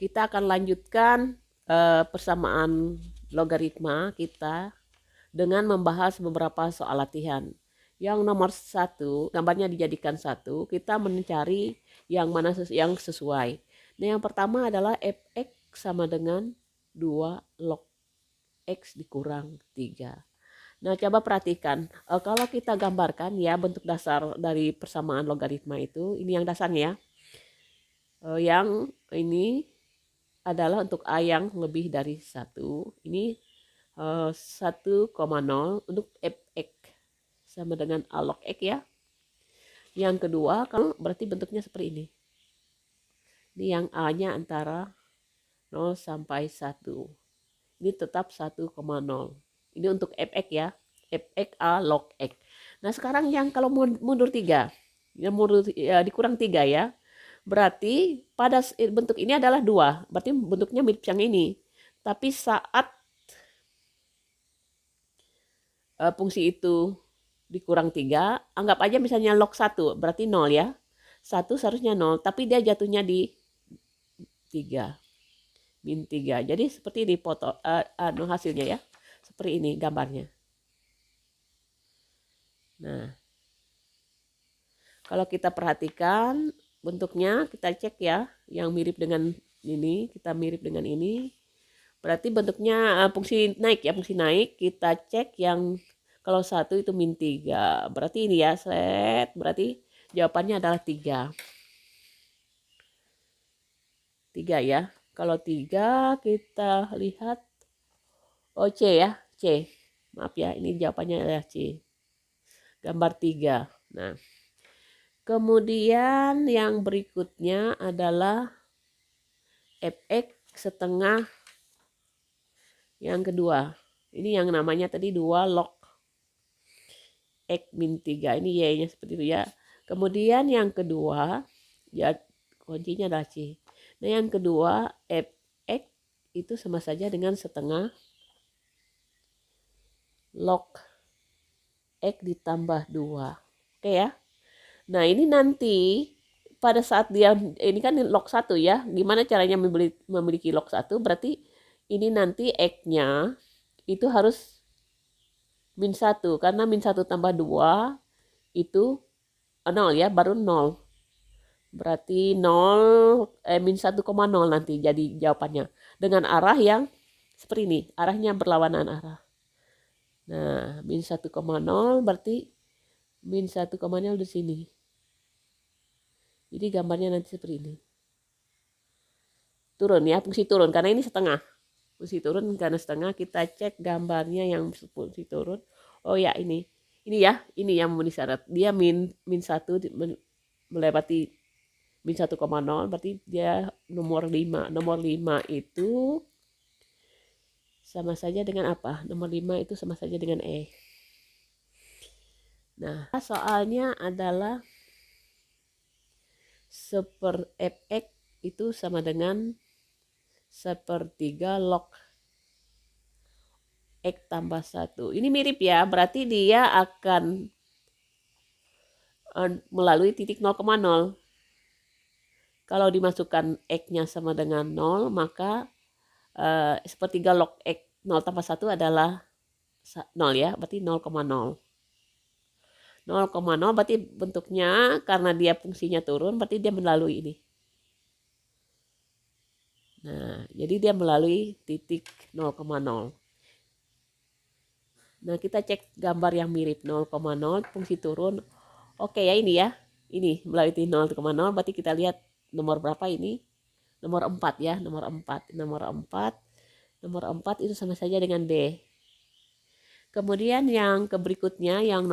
Kita akan lanjutkan persamaan logaritma kita dengan membahas beberapa soal latihan. Yang nomor 1, gambarnya dijadikan 1, kita mencari yang mana yang sesuai. Nah, yang pertama adalah fx sama dengan 2 log x dikurang 3. Nah, coba perhatikan, kalau kita gambarkan ya bentuk dasar dari persamaan logaritma itu, ini yang dasarnya. Yang ini adalah untuk A yang lebih dari 1. Ini 1,0 untuk fx sama dengan A log x ya. Yang kedua, kalau berarti bentuknya seperti ini. Ini yang A-nya antara 0 sampai 1. Ini tetap 1,0. Ini untuk fx ya. Fx A log x. Nah, sekarang yang kalau mundur 3. Yang mundur ya, dikurang 3 ya. Berarti pada bentuk ini adalah 2. Berarti bentuknya mirip yang ini. Tapi saat fungsi itu dikurang 3, anggap aja misalnya log 1, berarti 0 ya. 1 seharusnya 0, tapi dia jatuhnya di 3. Min 3. Jadi seperti di foto hasilnya ya. Seperti ini gambarnya. Nah, kalau kita perhatikan bentuknya, kita cek ya, yang mirip dengan ini, kita mirip dengan ini. Berarti bentuknya fungsi naik ya, fungsi naik. Kita cek yang kalau 1 itu min 3. Berarti ini ya, set. Berarti jawabannya adalah 3. 3 ya. Kalau 3 kita lihat, oh C ya, C. Maaf ya, ini jawabannya adalah C. Gambar 3. Nah, kemudian yang berikutnya adalah fx setengah yang kedua. Ini yang namanya tadi 2 log x min 3. Ini y-nya seperti itu ya. Kemudian yang kedua, ya kuncinya adalah C. Nah, yang kedua, fx itu sama saja dengan setengah log x ditambah 2. Oke ya. Nah, ini nanti pada saat dia, ini kan log 1 ya. Gimana caranya memiliki log 1? Berarti ini nanti x-nya itu harus min 1. Karena min 1 tambah 2 itu 0 ya, baru 0. Berarti 0, min 1,0 nanti jadi jawabannya. Dengan arah yang seperti ini. Arahnya berlawanan arah. Nah, min 1,0 berarti min 1,0 di sini. Jadi gambarnya nanti seperti ini. Turun ya, fungsi turun. Karena ini setengah. Fungsi turun karena setengah. Kita cek gambarnya yang fungsi turun. Oh ya, ini. Ini ya, ini yang memenuhi syarat. Dia min 1 melewati min 1,0. Berarti dia nomor 5. Nomor 5 itu sama saja dengan apa? Nomor 5 itu sama saja dengan E. Nah, soalnya adalah fx itu sama dengan 1/3 log x tambah 1. Ini mirip ya, berarti dia akan melalui titik 0,0. Kalau dimasukkan x-nya sama dengan 0, maka 1/3 log x 0 tambah 1 adalah 0 ya, berarti 0,0. 0,0 berarti bentuknya karena dia fungsinya turun, berarti dia melalui ini. Nah, jadi dia melalui titik 0,0. Nah, kita cek gambar yang mirip 0,0, fungsi turun. Oke ya, ini ya. Ini melalui titik 0,0, berarti kita lihat nomor berapa ini? Nomor 4 ya, nomor 4. Nomor 4. Nomor 4 itu sama saja dengan B. Kemudian yang berikutnya yang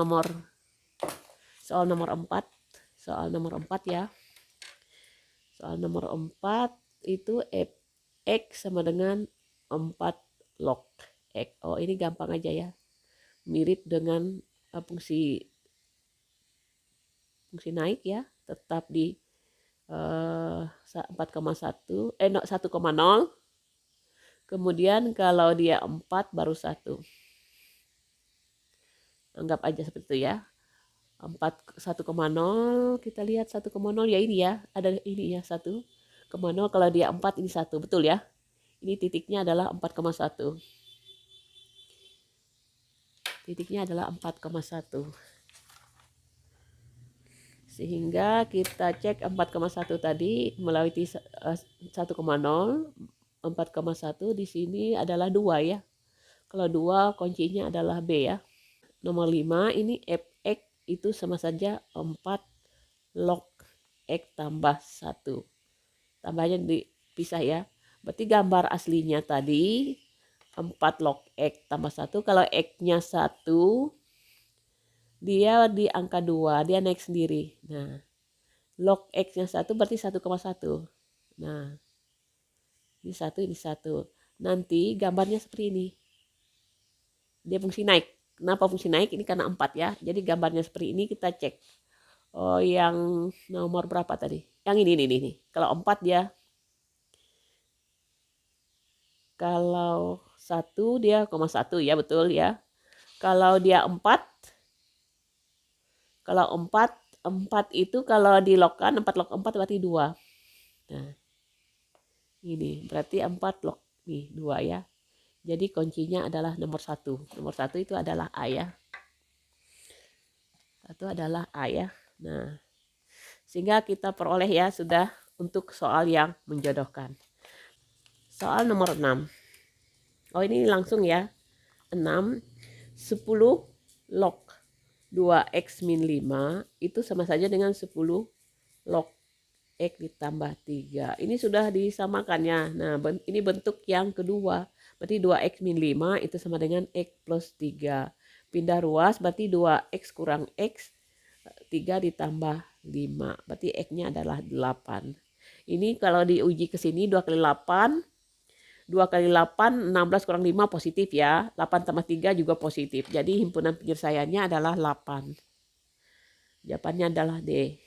soal nomor 4. Soal nomor 4 ya. Soal nomor 4 itu fx sama dengan 4 log x. Oh, ini gampang aja ya. Mirip dengan fungsi naik ya. Tetap di 4,1 1,0. Kemudian kalau dia 4 baru 1. Anggap aja seperti itu ya. 1,0 kita lihat 1,0 ya ini ya, ada ini ya 1. 0, kalau dia 4 ini 1, betul ya? Ini titiknya adalah 4,1. Titiknya adalah 4,1. Sehingga kita cek 4,1 tadi melalui 1,0, 4,1 di sini adalah 2 ya. Kalau 2 kuncinya adalah B ya. Nomor 5 ini fx itu sama saja 4 log x tambah 1. Tambahnya dipisah ya. Berarti gambar aslinya tadi 4 log x tambah 1. Kalau x-nya 1, dia di angka 2, dia naik sendiri. Nah, log x-nya 1 berarti 1,1. Nah, ini 1, ini 1. Nanti gambarnya seperti ini. Dia fungsi naik. Kenapa fungsi naik? Ini karena 4 ya. Jadi gambarnya seperti ini kita cek. Oh, yang nomor berapa tadi? Yang ini. Kalau 4 dia. Kalau 1 dia 0,1 ya, betul ya. Kalau dia 4, kalau 4 itu kalau dilogkan 4 log 4 berarti 2. Nah, ini berarti 4 log nih 2 ya. Jadi kuncinya adalah nomor 1. Nomor 1 itu adalah A ya. Itu adalah A ya. Nah, sehingga kita peroleh ya sudah untuk soal yang menjodohkan. Soal nomor 6. Oh, ini langsung ya. 6, 10 log 2x min 5 itu sama saja dengan 10 log x ditambah 3. Ini sudah disamakan ya. Nah, ini bentuk yang kedua. Berarti 2x min 5 itu sama dengan x plus 3. Pindah ruas berarti 2x kurang x, 3 ditambah 5. Berarti x-nya adalah 8. Ini kalau diuji ke sini 2 kali 8. 2 kali 8, 16 kurang 5 positif ya. 8 tambah 3 juga positif. Jadi himpunan penyelesaiannya adalah 8. Jawabannya adalah D.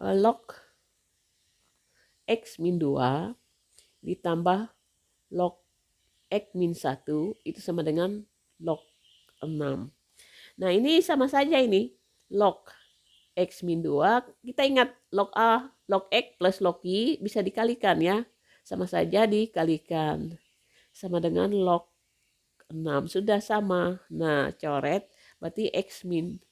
Log x min 2 ditambah log x min 1 itu sama dengan log 6. Nah, ini sama saja ini. Log x min 2, kita ingat log A, log x plus log y bisa dikalikan ya. Sama saja dikalikan. Sama dengan log 6. Sudah sama. Nah, coret. Berarti x min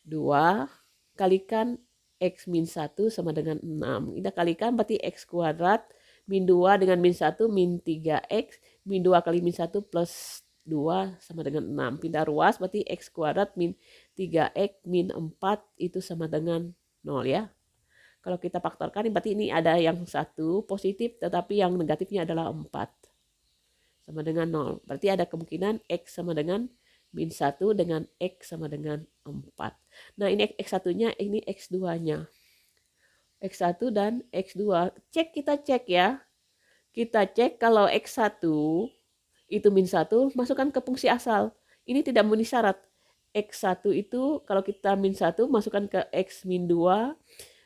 2 kalikan x min 1 sama dengan 6. Kita kalikan berarti x kuadrat min 2 dengan min 1 min 3x. Min 2 kali min 1 plus 2 sama dengan 6. Pindah ruas berarti x kuadrat min 3x min 4 itu sama dengan 0 ya. Kalau kita faktorkan berarti ini ada yang 1 positif tetapi yang negatifnya adalah 4. Sama dengan 0. Berarti ada kemungkinan x sama dengan min 1 dengan x sama dengan 4. Nah, ini x1-nya, ini x2-nya. X1 dan X2. Kita cek ya. Kita cek kalau X1 itu min 1, masukkan ke fungsi asal. Ini tidak memenuhi syarat. X1 itu kalau kita min 1, masukkan ke X min 2,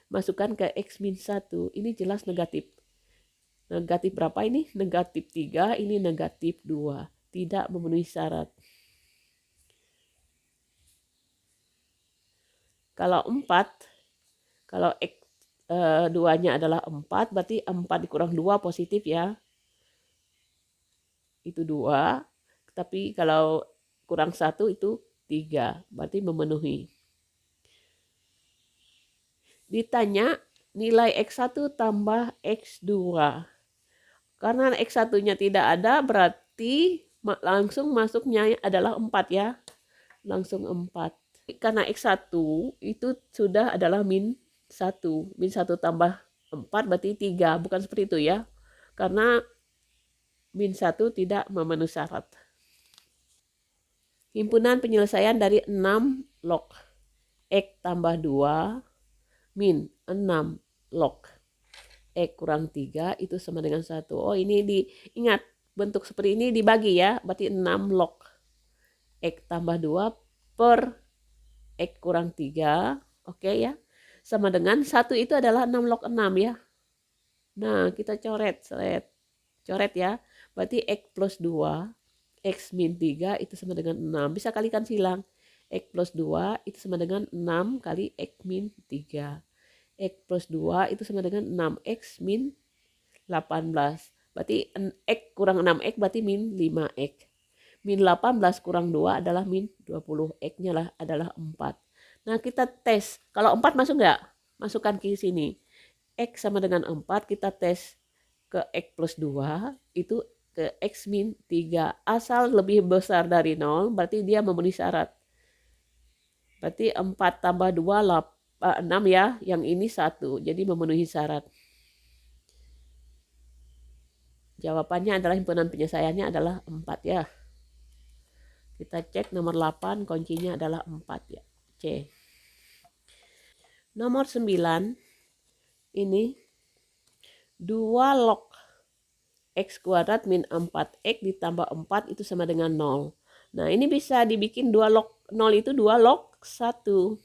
masukkan ke X min 1. Ini jelas negatif. Negatif berapa ini? Negatif 3, ini negatif 2. Tidak memenuhi syarat. Kalau 4, kalau X 2-nya adalah 4, berarti 4 dikurang 2 positif ya. Itu 2. Tapi kalau kurang 1 itu 3. Berarti memenuhi. Ditanya nilai X1 tambah X2. Karena X1-nya tidak ada, berarti langsung masuknya adalah 4 ya. Langsung 4. Karena X1 itu sudah adalah min 1. Min 1 tambah 4 berarti 3. Bukan seperti itu ya. Karena min 1 tidak memenuhi syarat. Himpunan penyelesaian dari 6 log x tambah 2 min 6 log x kurang 3 itu sama dengan 1. Oh, ini diingat bentuk seperti ini dibagi ya. Berarti 6 log x tambah 2 per x kurang 3. Oke ya. Sama dengan 1 itu adalah 6 log 6 ya. Nah, kita coret. Coret ya. Berarti x plus 2, x min 3 itu sama dengan 6. Bisa kalikan silang. X plus 2 itu sama dengan 6 kali x min 3. X plus 2 itu sama dengan 6X min 18. Berarti X kurang 6X berarti min 5X. Min 18 kurang 2 adalah min 20. X-nya lah adalah 4. Nah, kita tes. Kalau 4 masuk nggak? Masukkan ke sini. X sama dengan 4, kita tes ke X plus 2, itu ke X min 3. Asal lebih besar dari 0, berarti dia memenuhi syarat. Berarti 4 tambah 2, 6 ya. Yang ini 1, jadi memenuhi syarat. Jawabannya adalah himpunan penyelesaiannya adalah 4 ya. Kita cek nomor 8, kuncinya adalah 4 ya. C. Nomor 9, ini 2 log X kuadrat min 4X ditambah 4 itu sama dengan 0. Nah, ini bisa dibikin 2 log 0 itu 2 log 1.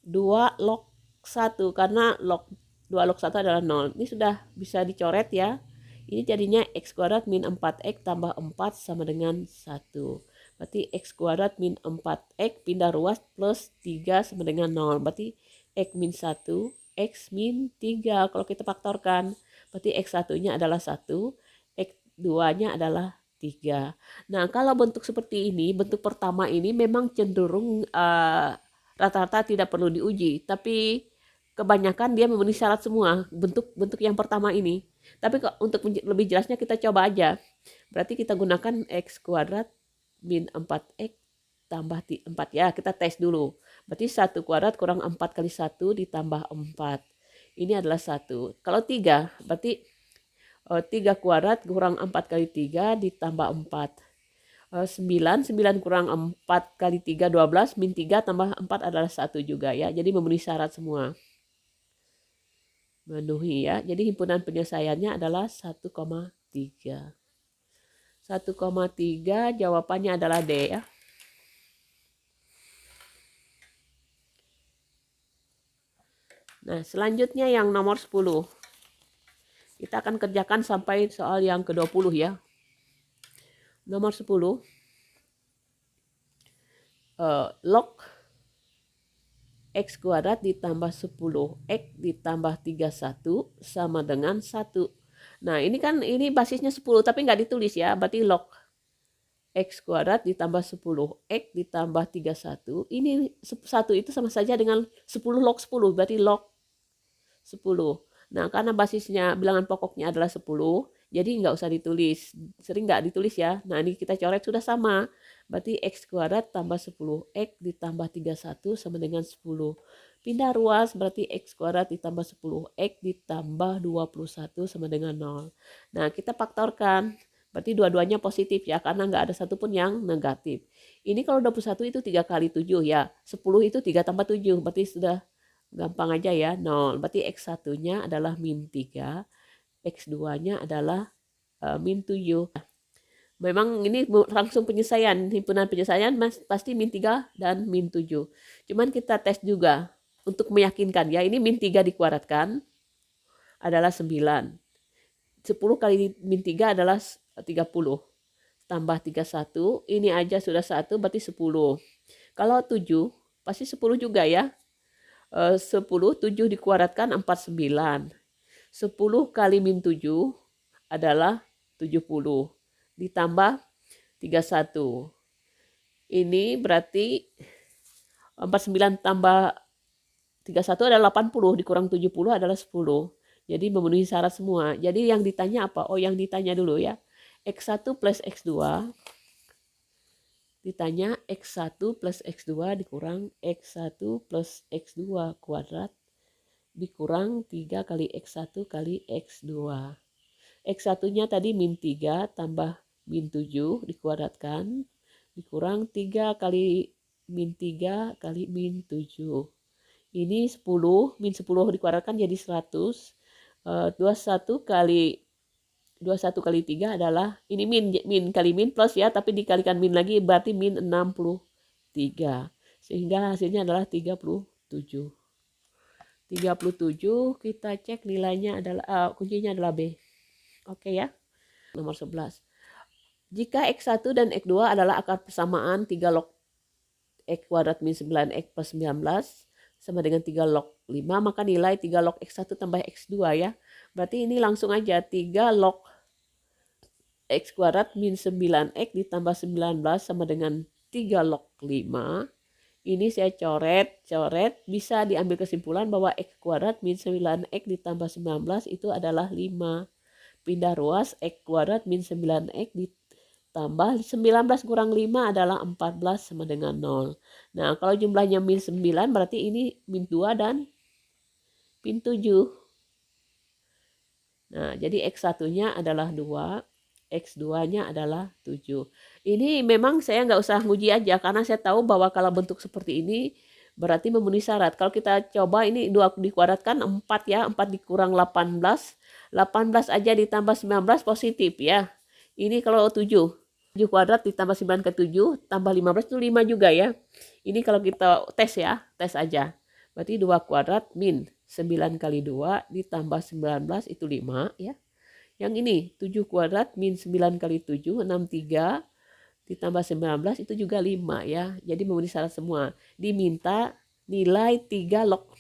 2 log 1 karena 2 log 1 adalah 0. Ini sudah bisa dicoret ya. Ini jadinya X kuadrat min 4X tambah 4 sama dengan 1. Berarti X kuadrat min 4X pindah ruas plus 3 sama dengan 0. Berarti X min 1, X min 3. Kalau kita faktorkan, berarti X1-nya adalah 1, X2-nya adalah 3. Nah, kalau bentuk seperti ini, bentuk pertama ini memang cenderung rata-rata tidak perlu diuji, tapi kebanyakan dia memenuhi syarat semua bentuk yang pertama ini. Tapi untuk lebih jelasnya kita coba aja. Berarti kita gunakan X kuadrat min 4X tambah 4 ya, kita tes dulu. Berarti 1 kuadrat kurang 4 kali 1 ditambah 4. Ini adalah 1. Kalau 3, berarti 3 kuadrat kurang 4 kali 3 ditambah 4. 9 kurang 4 kali 3, 12, min 3 tambah 4 adalah 1 juga ya. Jadi memenuhi syarat semua. Memenuhi ya. Jadi himpunan penyelesaiannya adalah 1,3. 1,3 jawabannya adalah D ya. Nah, selanjutnya yang nomor 10. Kita akan kerjakan sampai soal yang ke-20 ya. Nomor 10. Log X kuadrat ditambah 10X ditambah 31 sama dengan 1. Nah, ini kan ini basisnya 10 tapi nggak ditulis ya. Berarti log X kuadrat ditambah 10X ditambah 31. Ini 1 itu sama saja dengan 10 log 10. Berarti log 10. Nah, karena basisnya bilangan pokoknya adalah 10, jadi nggak usah ditulis. Sering nggak ditulis ya. Nah, ini kita coret sudah sama. Berarti X kuadrat tambah 10X ditambah 31 sama dengan 10. Pindah ruas berarti X kuadrat ditambah 10X ditambah 21 sama dengan 0. Nah, kita faktorkan. Berarti dua-duanya positif ya, karena nggak ada satupun yang negatif. Ini kalau 21 itu 3 kali 7 ya. 10 itu 3 tambah 7, berarti sudah gampang aja ya, 0. Berarti X1-nya adalah min 3, X2-nya adalah min 7. Memang ini langsung penyelesaian, himpunan penyelesaian pasti min 3 dan min 7. Cuman kita tes juga untuk meyakinkan ya, ini min 3 dikuadratkan adalah 9. 10 kali min 3 adalah 30. Tambah 31, ini aja sudah 1, berarti 10. Kalau 7, pasti 10 juga ya. 10, 7 dikuadratkan 49. 10 kali min 7 adalah 70. Ditambah 31. Ini berarti 49 tambah 31 adalah 80. Dikurang 70 adalah 10. Jadi memenuhi syarat semua. Jadi yang ditanya apa? Oh, yang ditanya dulu ya. X1 plus X2. Ditanya X1 plus X2 dikurang X1 plus X2 kuadrat dikurang 3 kali X1 kali X2. X1-nya tadi min 3 tambah min 7 dikuadratkan dikurang 3 kali min 3 kali min 7. Ini 10, min 10 dikuadratkan jadi 100. 21 kali 3 adalah, ini min kali min plus ya, tapi dikalikan min lagi berarti min 63. Sehingga hasilnya adalah 37. 37 kita cek nilainya adalah, kuncinya adalah B. Oke ya. Nomor 11. Jika X1 dan X2 adalah akar persamaan 3 log X kuadrat min 9X plus 19 sama dengan 3 log 5, maka nilai 3 log X1 tambah X2 ya. Berarti ini langsung aja 3 log X kuadrat min 9X ditambah 19 sama dengan 3 log 5. Ini saya coret, bisa diambil kesimpulan bahwa X kuadrat min 9X ditambah 19 itu adalah 5. Pindah ruas, X kuadrat min 9X ditambah 19 kurang 5 adalah 14 sama dengan 0. Nah, kalau jumlahnya min 9 berarti ini min 2 dan min 7. Nah, jadi X1-nya adalah 2, X2-nya adalah 7. Ini memang saya nggak usah nguji aja, karena saya tahu bahwa kalau bentuk seperti ini berarti memenuhi syarat. Kalau kita coba ini 2 dikuadratkan 4 ya, 4 dikurang 18. 18 aja ditambah 19 positif ya. Ini kalau 7. 7 kuadrat ditambah 9 ke 7, tambah 15 itu 5 juga ya. Ini kalau kita tes ya, tes aja. Berarti 2 kuadrat min 9 kali 2 ditambah 19 itu 5 ya. Yang ini 7 kuadrat min 9 kali 7, 63 ditambah 19 itu juga 5 ya. Jadi memenuhi syarat semua. Diminta nilai 3 log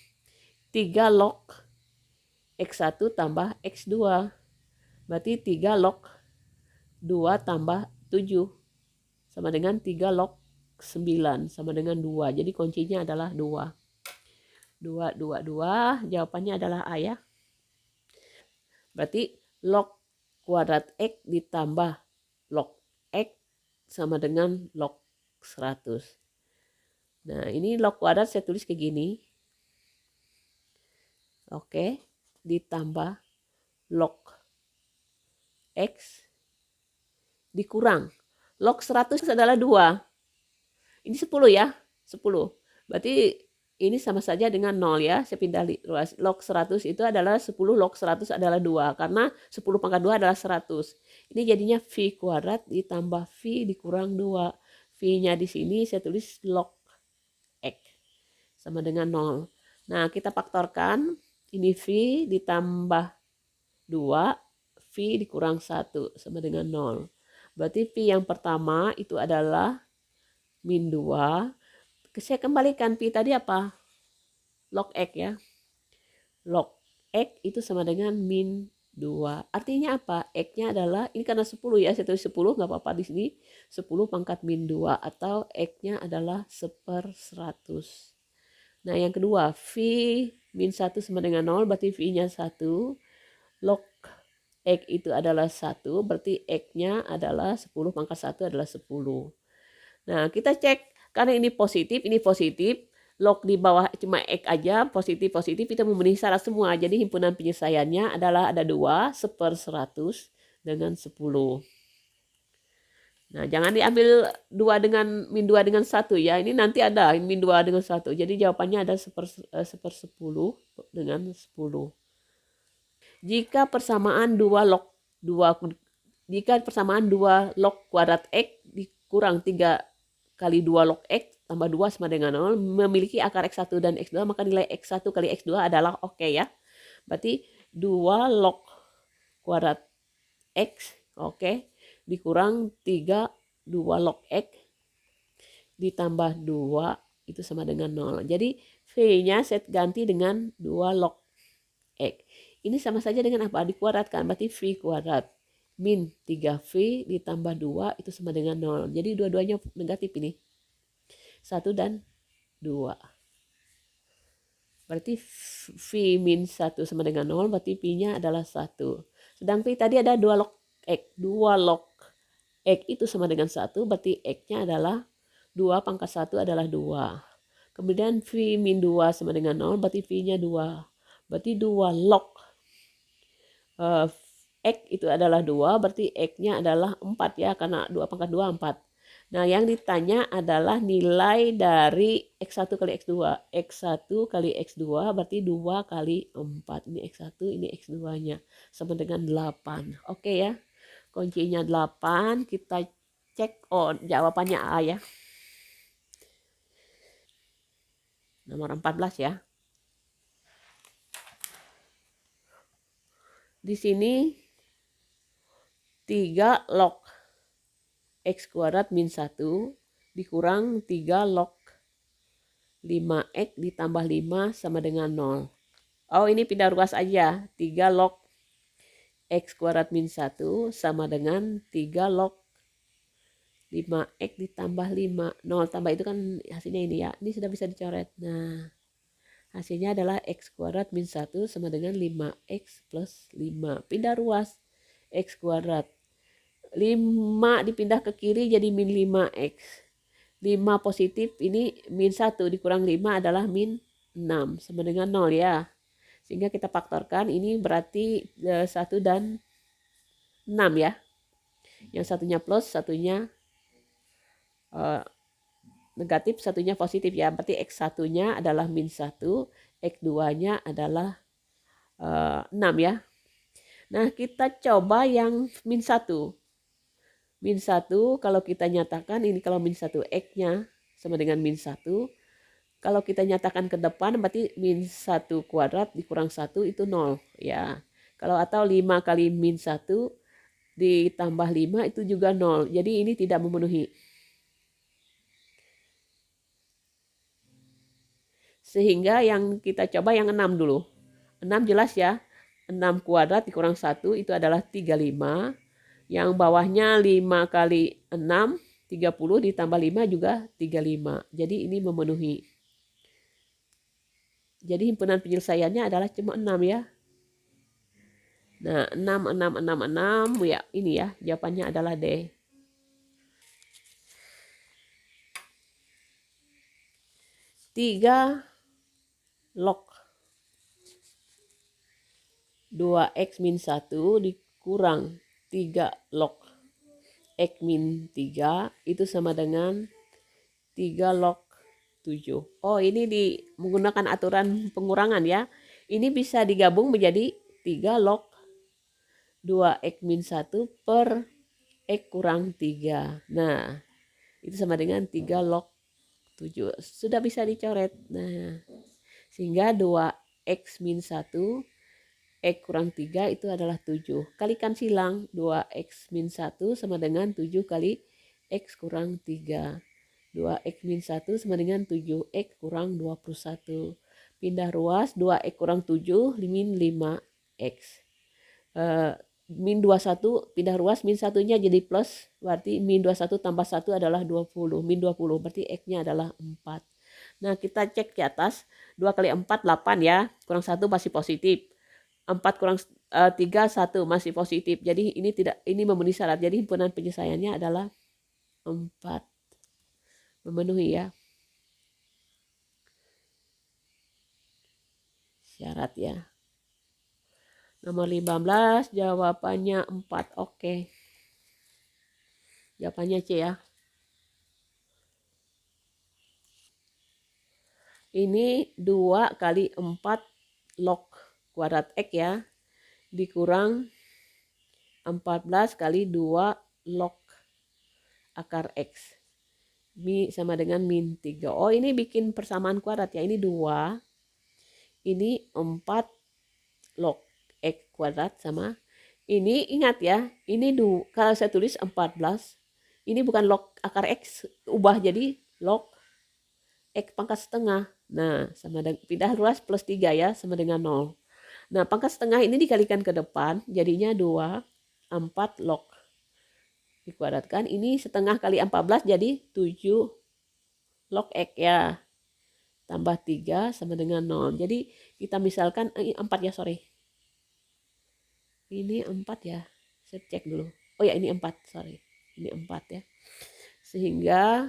X1 tambah X2. Berarti 3 log 2 tambah 7 sama dengan 3 log 9 sama dengan 2. Jadi kuncinya adalah 2. 2. Jawabannya adalah A ya. Berarti log kuadrat X ditambah log X sama dengan log 100. Nah, ini log kuadrat saya tulis kayak gini. Oke, ditambah log X dikurang. Log 100 adalah 2. Ini 10 ya, 10. Berarti ini sama saja dengan 0 ya. Saya pindah ruas. Log 100 itu adalah 10, log 100 adalah 2. Karena 10 pangkat 2 adalah 100. Ini jadinya V kuadrat ditambah V dikurang 2. V-nya di sini saya tulis log X sama dengan 0. Nah, kita faktorkan. Ini V ditambah 2, V dikurang 1 sama dengan 0. Berarti V yang pertama itu adalah min 2. Saya kembalikan Pi tadi apa? Log X ya. Log X itu sama dengan min 2. Artinya apa? X-nya adalah, ini karena 10 ya, saya tulis 10, nggak apa-apa di sini. 10 pangkat min 2 atau X-nya adalah 1/100. Nah, yang kedua, V min 1 sama dengan 0, berarti V-nya 1. Log X itu adalah 1, berarti X-nya adalah 10 pangkat 1 adalah 10. Nah, kita cek. Karena ini positif, log di bawah cuma X aja, positif, itu memenuhi syarat semua. Jadi himpunan penyelesaiannya adalah ada 2, 1/100 dengan 10. Nah, jangan diambil 2 dengan min 2 dengan 1 ya. Ini nanti ada min 2 dengan 1. Jadi jawabannya ada 1/10 dengan 10. Jika persamaan 2 log kuadrat X dikurang 3 kali 2 log X tambah 2 sama dengan 0 memiliki akar X1 dan X2, maka nilai X1 kali X2 adalah oke ya. Berarti 2 log kuadrat X oke dikurang 3 2 log X ditambah 2 itu sama dengan 0. Jadi V-nya saya ganti dengan 2 log X. Ini sama saja dengan apa? Dikuadratkan, berarti V kuadrat min 3V ditambah 2 itu sama dengan 0. Jadi dua-duanya negatif ini. 1 dan 2. Berarti V min 1 sama dengan 0, berarti V-nya adalah 1. Sedang V tadi ada 2 log X. 2 log X itu sama dengan 1, berarti X-nya adalah 2 pangkat 1 adalah 2. Kemudian V min 2 sama dengan 0, berarti V-nya 2. Berarti 2 log X itu adalah 2, berarti X-nya adalah 4 ya, karena 2 pangkat 2, 4. Nah, yang ditanya adalah nilai dari X1 kali X2. X1 kali X2 berarti 2 kali 4. Ini X1, ini X2-nya. Sama dengan 8. Oke ya, kuncinya 8. Kita cek, oh jawabannya A ya. Nomor 14 ya. Di sini 3 log X kuadrat min 1 dikurang 3 log 5x ditambah 5 sama dengan 0. Oh, ini pindah ruas aja. 3 log x kuadrat min 1 sama dengan 3 log 5x ditambah 5. 0 tambah itu kan hasilnya ini ya. Ini sudah bisa dicoret. Nah, hasilnya adalah x kuadrat min 1 sama dengan 5x plus 5. Pindah ruas x kuadrat. 5 dipindah ke kiri jadi min 5x. 5 positif ini min 1 dikurang 5 adalah min 6 sama dengan 0 ya. Sehingga kita faktorkan ini berarti 1 dan 6 ya. Yang satunya plus, satunya negatif, satunya positif ya. Berarti x1-nya adalah min 1, x2-nya adalah 6 ya. Nah, kita coba yang min 1. Min 1 kalau kita nyatakan ini kalau min 1 x-nya sama dengan min 1. Kalau kita nyatakan ke depan berarti min 1 kuadrat dikurang 1 itu 0 ya. Kalau atau 5 kali min 1 ditambah 5 itu juga 0. Jadi ini tidak memenuhi. Sehingga yang kita coba yang 6 dulu. 6 jelas ya. 6 kuadrat dikurang 1 itu adalah 35. Yang bawahnya 5 kali 6, 30 ditambah 5 juga 35. Jadi ini memenuhi. Jadi himpunan penyelesaiannya adalah cuma 6 ya. Nah, 6 ya ini ya. Jawabannya adalah D. 3 log 2x min 1 dikurang 3 log x min 3 itu sama dengan 3 log 7. Oh, ini menggunakan aturan pengurangan ya. Ini bisa digabung menjadi 3 log 2x min 1 per x kurang 3. Nah, itu sama dengan 3 log 7. Sudah bisa dicoret. Nah, sehingga 2x min 1 x kurang 3 itu adalah 7. Kalikan silang 2x min 1 sama dengan 7 kali x kurang 3. 2x min 1 sama dengan 7x kurang 21. Pindah ruas 2x kurang 7 min 5x. Min 21 pindah ruas min 1-nya jadi plus. Berarti min 21 tambah 1 adalah 20. Min 20 berarti x-nya adalah 4. Nah, kita cek ke atas. 2 kali 4 8 ya. Kurang 1 masih positif. 4 kurang 3 1 masih positif. Jadi ini memenuhi syarat. Jadi himpunan penyelesaiannya adalah 4. Memenuhi ya syarat ya. Nomor 15 jawabannya 4. Oke. Jawabannya C ya. Ini 2 kali 4 log kuadrat x ya. Dikurang 14 kali 2 log akar x. Mi sama dengan min 3. Oh, ini bikin persamaan kuadrat ya. Ini 2. Ini 4 log x kuadrat sama. Ini ingat ya. Ini kalau saya tulis 14. Ini bukan log akar x. Ubah jadi log x pangkat setengah. Nah, sama dengan pindah ruas plus 3 ya. Sama dengan 0. Nah, pangkat setengah ini dikalikan ke depan. Jadinya 2. 4 log dikuadratkan, ini setengah kali 14 jadi 7 log x ya. Tambah 3 sama dengan 0. Jadi kita misalkan 4 ya, sorry. Ini 4 ya. Saya cek dulu. Oh ya, ini 4, sorry. Ini 4 ya. Sehingga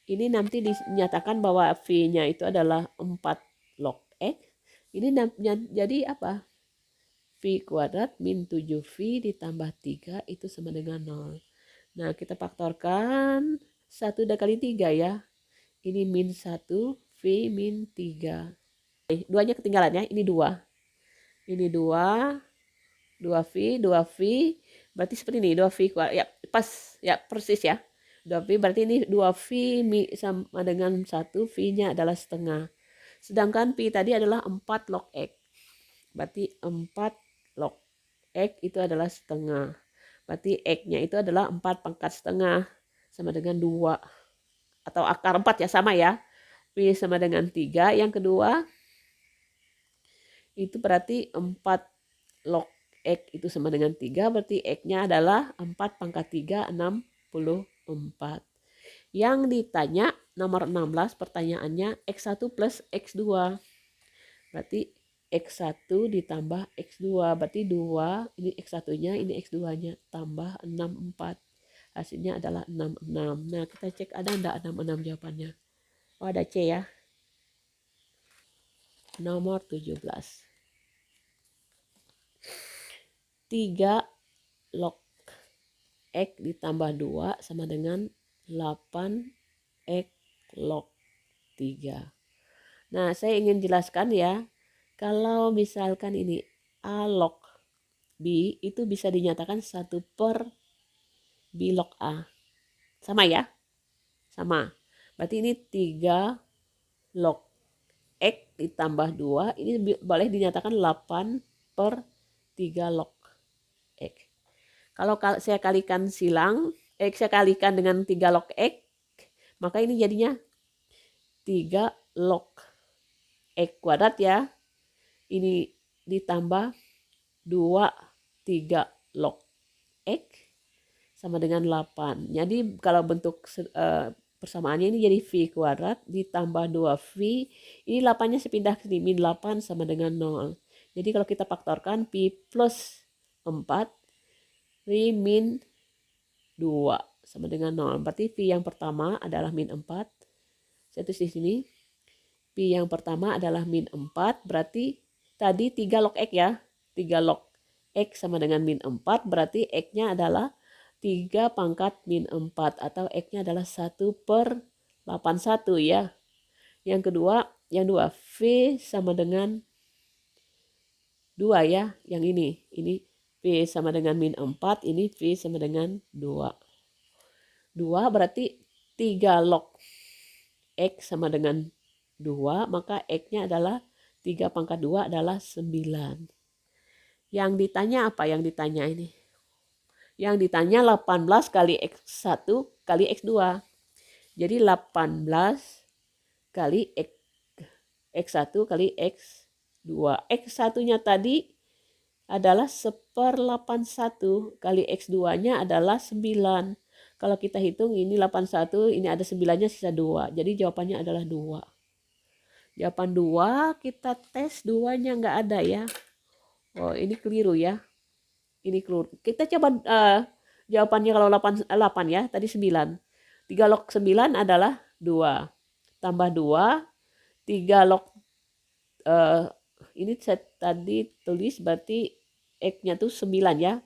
ini nanti dinyatakan bahwa V-nya itu adalah 4 log x. Ini jadi apa? V kuadrat min 7V ditambah 3 itu sama dengan 0. Nah, kita faktorkan 1 kali 3 ya. Ini min 1, V min 3. 2-nya ketinggalan ya, ini 2. Ini 2, 2V, 2V. Berarti seperti ini, 2V kuadrat. Ya, pas, ya persis ya. 2V berarti ini 2V sama dengan 1, V-nya adalah setengah. Sedangkan Pi tadi adalah 4 log X. Berarti 4 log X itu adalah setengah. Berarti X-nya itu adalah 4 pangkat setengah. Sama dengan 2. Atau akar 4 ya, sama ya. V sama dengan 3. Yang kedua, itu berarti 4 log X itu sama dengan 3. Berarti X-nya adalah 4 pangkat 3, 64. Yang ditanya nomor 16 pertanyaannya X1 plus X2. Berarti X1 ditambah X2. Berarti 2, ini X1-nya, ini X2-nya. Tambah 64. Hasilnya adalah 66. Nah, kita cek ada enggak 66 jawabannya. Oh, ada C ya. Nomor 17. 3 log X ditambah 2 sama dengan 8 X log 3. Nah, saya ingin jelaskan ya. Kalau misalkan ini A log B itu bisa dinyatakan 1 per B log A. Sama ya? Sama. Berarti ini 3 log X ditambah 2. Ini boleh dinyatakan 8 per 3 log X. Kalau saya kalikan silang, saya kalikan dengan 3 log X, maka ini jadinya 3 log X kuadrat ya. Ini ditambah 2, 3 log X sama dengan 8. Jadi kalau bentuk persamaannya ini jadi V kuadrat ditambah 2V. Ini 8-nya saya pindah ke sini, min 8 sama dengan 0. Jadi kalau kita faktorkan V plus 4, V min 2 sama dengan 0. Berarti V yang pertama adalah min 4. Saya tulis di sini. V yang pertama adalah min 4. Berarti tadi 3 log X ya. 3 log X sama dengan min 4. Berarti X-nya adalah 3 pangkat min 4. Atau X-nya adalah 1 per 81 ya. Yang kedua, yang 2. V sama dengan 2 ya. Yang ini. Ini V sama dengan min 4. Ini V sama dengan 2. 2 berarti 3 log X sama dengan 2, maka X-nya adalah 3 pangkat 2 adalah 9. Yang ditanya apa yang ditanya ini? Yang ditanya 18 kali X1 kali X2. Jadi 18 kali X1 kali X2. X1-nya tadi adalah 1/81 kali X2-nya adalah 9. Kalau kita hitung ini 81, ini ada 9-nya sisa 2. Jadi jawabannya adalah 2. Jawaban 2, kita tes 2-nya nggak ada ya. Oh, ini keliru ya. Ini keliru. Kita coba jawabannya kalau 8 ya, tadi 9. 3 log 9 adalah 2. Tambah 2, 3 log ini saya tadi tulis berarti X-nya tuh 9 ya.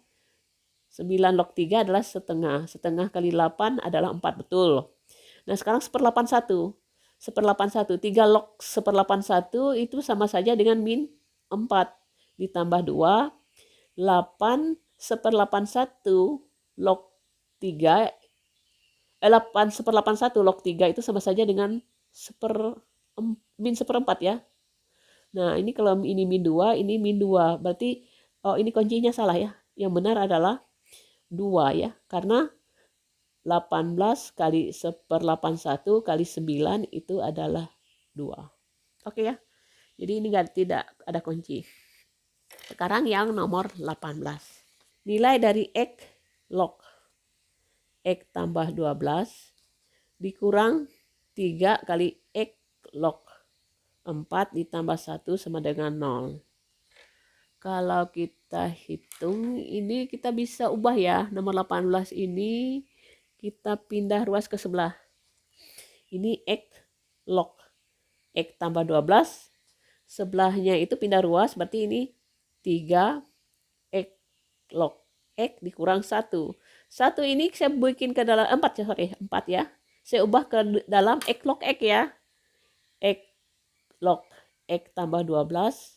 9 log 3 adalah setengah. Setengah kali 8 adalah 4, betul. Nah, sekarang 1/81. 1/81. 3 log 1/81 itu sama saja dengan min 4. Ditambah 2. 8 1/81 log 3. 8 1/81 log 3 itu sama saja dengan min 1/4 ya. Nah, ini kalau ini min 2, ini min 2. Berarti, oh ini kuncinya salah ya. Yang benar adalah 2 ya, karena 18 kali 1/81 kali 9 itu adalah 2. Oke ya, jadi ini tidak ada kunci. Sekarang yang nomor 18. Nilai dari X log X tambah 12 dikurang 3 kali X log 4 ditambah 1 sama dengan 0. Kalau kita hitung, ini kita bisa ubah ya. Nomor 18 ini kita pindah ruas ke sebelah. Ini X log X tambah 12. Sebelahnya itu pindah ruas, berarti ini 3 X log X dikurang 1. 1 ini saya bikin ke dalam 4 ya. Saya ubah ke dalam X log X ya. X log X tambah 12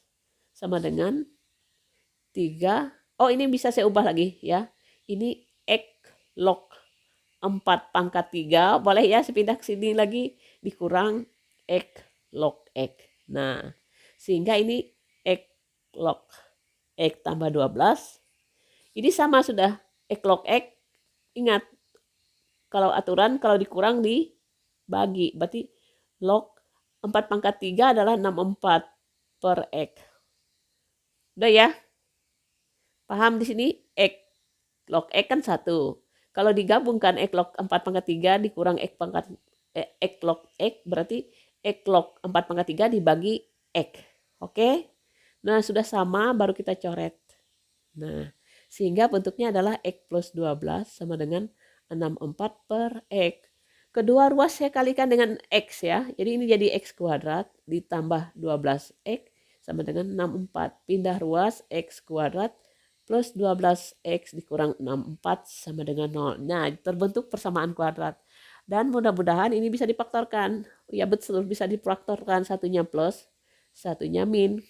sama dengan 3. Oh, ini bisa saya ubah lagi ya. Ini X log 4 pangkat 3. Boleh ya, saya pindah ke sini lagi. Dikurang X log X. Nah, sehingga ini X log X tambah 12. Ini sama sudah. X log X. Ingat, kalau aturan, kalau dikurang dibagi. Berarti log 4 pangkat 3 adalah 64 per X. Udah ya? Paham di sini? X log X kan 1. Kalau digabungkan X log 4 pangkat 3 dikurang X pangkat X log X berarti X log 4 pangkat 3 dibagi X. Oke? Nah, sudah sama baru kita coret. Nah, sehingga bentuknya adalah X plus 12 sama dengan 64 per X. Kedua ruas saya kalikan dengan X ya. Jadi ini jadi X kuadrat ditambah 12X sama dengan 64. Pindah ruas X kuadrat plus 12X dikurang 64 sama dengan 0. Nah, terbentuk persamaan kuadrat. Dan mudah-mudahan ini bisa difaktorkan. Ya betul, bisa difaktorkan. Satunya plus, satunya min.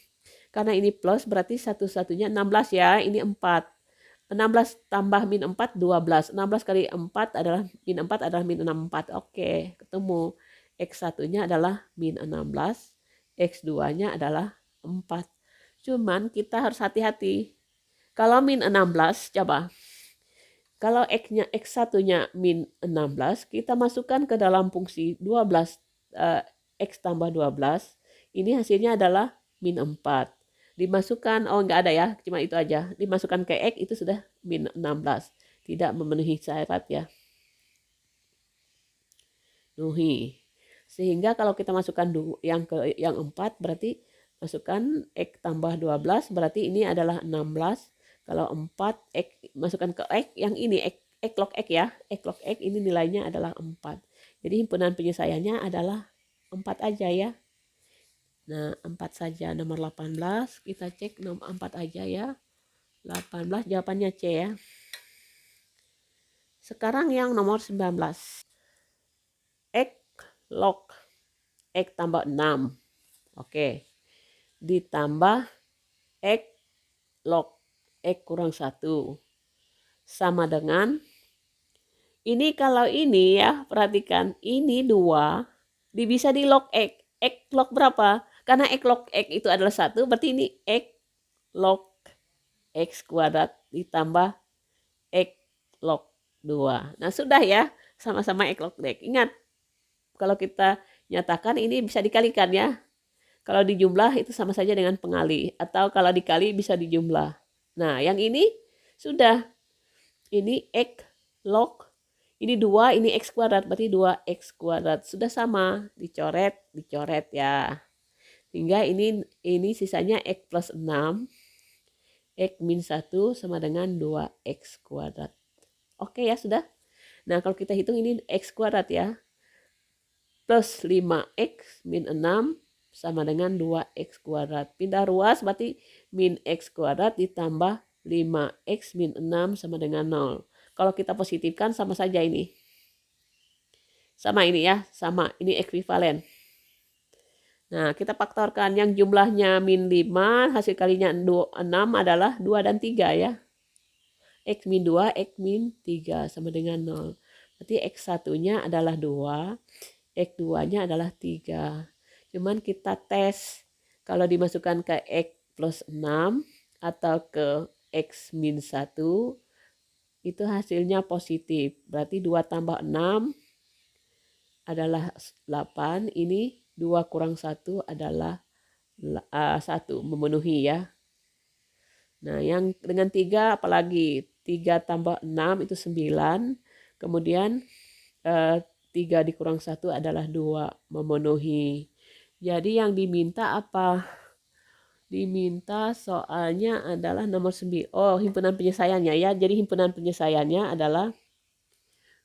Karena ini plus berarti satu-satunya 16 ya, ini 4. 16 tambah min 4, 12. 16 kali 4 adalah min 4 adalah min 64. Oke, ketemu. X1-nya adalah min 16, X2-nya adalah 4. Cuman kita harus hati-hati. Kalau min 16, coba. Kalau X1-nya min 16, kita masukkan ke dalam fungsi 12, X tambah 12. Ini hasilnya adalah min 4. Dimasukkan, oh enggak ada ya, cuma itu aja. Dimasukkan ke X itu sudah min 16. Tidak memenuhi syarat ya. Memenuhi. Sehingga kalau kita masukkan yang 4 berarti masukkan X tambah 12 berarti ini adalah 16. Kalau 4 X masukkan ke X yang ini X log X ya. X log X ini nilainya adalah 4. Jadi himpunan penyelesaiannya adalah 4 aja ya. Nah, 4 saja nomor 18. Kita cek nomor 4 aja ya. 18 jawabannya C ya. Sekarang yang nomor 19. X log X tambah 6. Oke. Ditambah X log X kurang 1. Sama dengan. Ini kalau ini ya, perhatikan. Ini 2. Bisa di log X. X log berapa? Karena X log X itu adalah 1, berarti ini X log X kuadrat ditambah X log 2. Nah, sudah ya, sama-sama X log X. Ingat, kalau kita nyatakan ini bisa dikalikan ya. Kalau dijumlah itu sama saja dengan pengali. Atau kalau dikali bisa dijumlah. Nah, yang ini sudah. Ini X log. Ini 2, ini X kuadrat. Berarti 2X kuadrat. Sudah sama. Dicoret ya. Hingga ini sisanya X plus 6. X min 1 sama dengan 2X kuadrat. Oke ya, sudah. Nah, kalau kita hitung ini X kuadrat ya. Plus 5X min 6 sama dengan 2X kuadrat. Pindah ruas berarti min X kuadrat ditambah 5X min 6 sama dengan 0. Kalau kita positifkan sama saja ini. Sama ini ya, sama. Ini ekuivalen. Nah, kita faktorkan yang jumlahnya min 5, hasil kalinya 6 adalah 2 dan 3 ya. X min 2, X min 3 sama dengan 0. Berarti X1-nya adalah 2, X2-nya adalah 3. Cuman kita tes kalau dimasukkan ke X plus 6 atau ke X min 1, itu hasilnya positif. Berarti 2 tambah 6 adalah 8, ini 2 kurang 1 adalah 1, memenuhi ya. Nah, yang dengan 3 apalagi? 3 tambah 6 itu 9. Kemudian 3 dikurang 1 adalah 2, memenuhi. Jadi yang diminta apa? Diminta soalnya adalah nomor 9. Oh, himpunan penyelesaiannya ya. Jadi himpunan penyelesaiannya adalah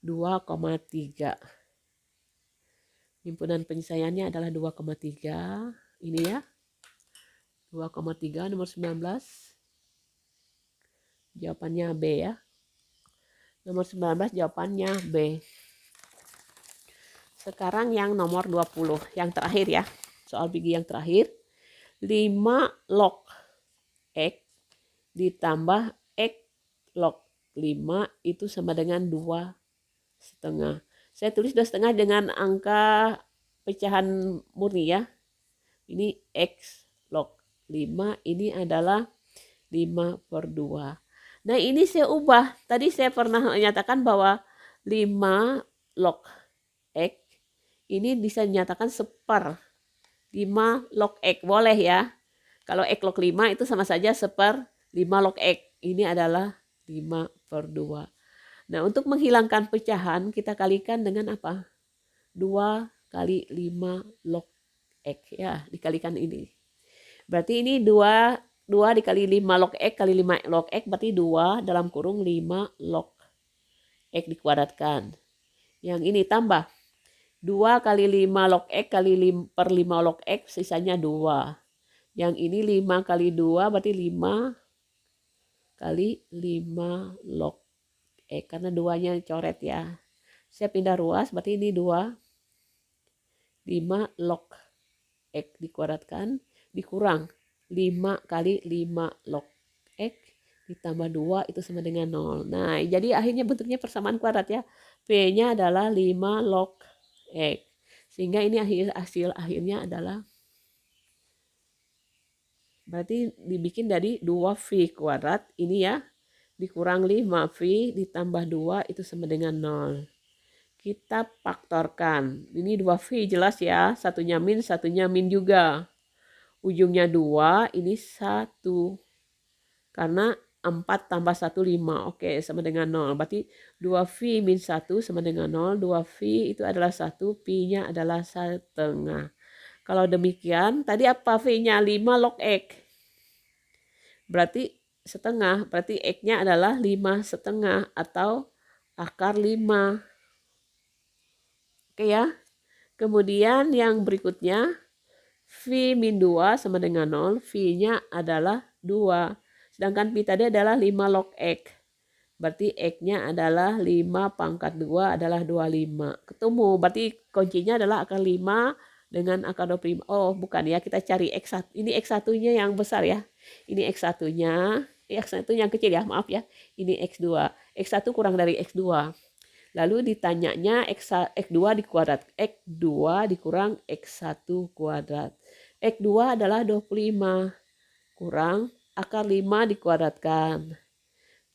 2,3. Himpunan penyelesaiannya adalah 2,3. Ini ya. 2,3 nomor 19. Jawabannya B ya. Nomor 19 jawabannya B. Sekarang yang nomor 20. Yang terakhir ya. Soal bigi yang terakhir. 5 log X ditambah X log 5 itu sama dengan 2,5. Saya tulis 2,5 dengan angka pecahan murni ya. Ini X log 5, ini adalah 5/2. Nah, ini saya ubah. Tadi saya pernah menyatakan bahwa 5 log X ini bisa dinyatakan seper. 5 log X. Boleh ya. Kalau X log 5 itu sama saja 1/5 log X. Ini adalah 5/2. Nah, untuk menghilangkan pecahan kita kalikan dengan apa? 2 kali 5 log X ya, dikalikan ini. Berarti ini 2 dikali 5 log X kali 5 log X berarti 2 dalam kurung 5 log X dikuadratkan. Yang ini tambah 2 kali 5 log X kali 5/5 log X sisanya 2. Yang ini 5 kali 2 berarti 5 kali 5 log X. Karena 2-nya coret ya. Saya pindah ruas berarti ini 2. 5 log X dikuadratkan dikurang 5 kali 5 log X ditambah 2 itu sama dengan 0. Nah, jadi akhirnya bentuknya persamaan kuadrat ya. P-nya adalah 5 log X. Sehingga ini hasil akhirnya adalah berarti dibikin dari 2V kuadrat ini ya. Dikurang 5V ditambah 2 itu sama dengan 0. Kita faktorkan. Ini 2V jelas ya. Satunya min juga. Ujungnya 2, ini 1. Karena 4 tambah 1, 5. Oke, sama dengan 0. Berarti 2V min 1 sama dengan 0. 2V itu adalah 1, Pi-nya adalah 1/2. Kalau demikian, tadi apa V-nya? 5 log X. Berarti setengah. Berarti X-nya adalah 5/2 atau akar 5. Oke ya. Kemudian yang berikutnya, V min 2 sama dengan 0. V-nya adalah 2. Sedangkan Pi tadi adalah 5 log X. Berarti X-nya adalah 5 pangkat 2 adalah 25. Ketemu. Berarti kuncinya adalah akar 5 dengan akar 25. Oh, bukan ya. Kita cari X1. Ini X1-nya yang besar ya. Ini X1-nya. X1 yang kecil ya. Maaf ya. Ini X2. X1 kurang dari X2. Lalu ditanyanya X2 dikuadrat. X2 dikurang X1 kuadrat. X2 adalah 25. Kurang akar 5 dikuadratkan.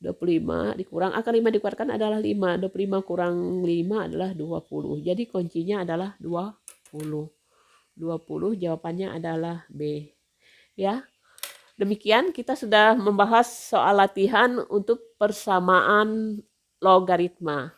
25 dikurang akar 5 dikuadratkan adalah 5. 25 kurang 5 adalah 20. Jadi kuncinya adalah 20. 20 jawabannya adalah B. Ya. Demikian kita sudah membahas soal latihan untuk persamaan logaritma.